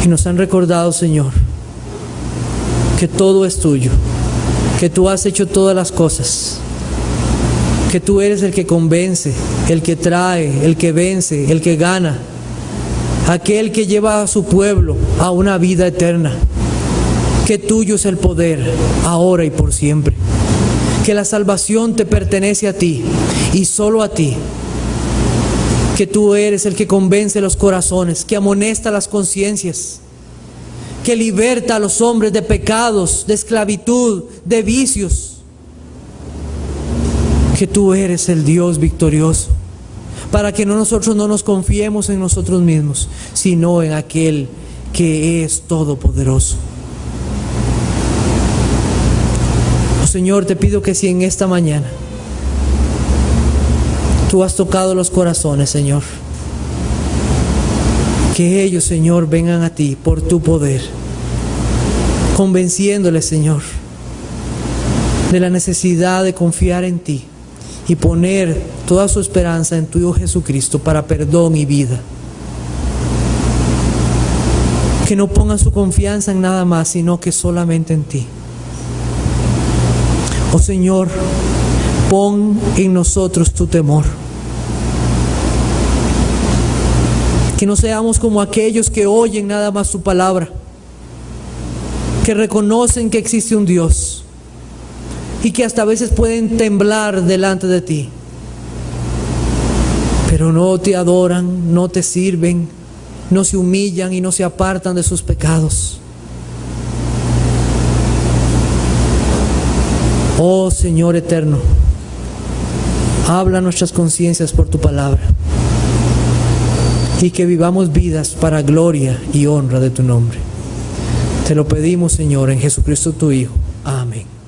Y nos han recordado, Señor, que todo es tuyo, que tú has hecho todas las cosas, que tú eres el que convence, el que trae, el que vence, el que gana, aquel que lleva a su pueblo a una vida eterna, que tuyo es el poder, ahora y por siempre, que la salvación te pertenece a ti y solo a ti, que tú eres el que convence los corazones, que amonesta las conciencias, que liberta a los hombres de pecados, de esclavitud, de vicios, que tú eres el Dios victorioso, para que nosotros no nos confiemos en nosotros mismos, sino en aquel que es todopoderoso. Oh Señor, te pido que si en esta mañana tú has tocado los corazones, Señor, que ellos, Señor, vengan a ti por tu poder, convenciéndoles, Señor, de la necesidad de confiar en ti y poner toda su esperanza en tu Hijo Jesucristo para perdón y vida. Que no pongan su confianza en nada más, sino que solamente en ti. Oh Señor, pon en nosotros tu temor. Que no seamos como aquellos que oyen nada más tu palabra, que reconocen que existe un Dios y que hasta a veces pueden temblar delante de ti, pero no te adoran, no te sirven, no se humillan y no se apartan de sus pecados. Oh Señor eterno, habla nuestras conciencias por tu palabra y que vivamos vidas para gloria y honra de tu nombre. Te lo pedimos, Señor, en Jesucristo tu Hijo. Amén.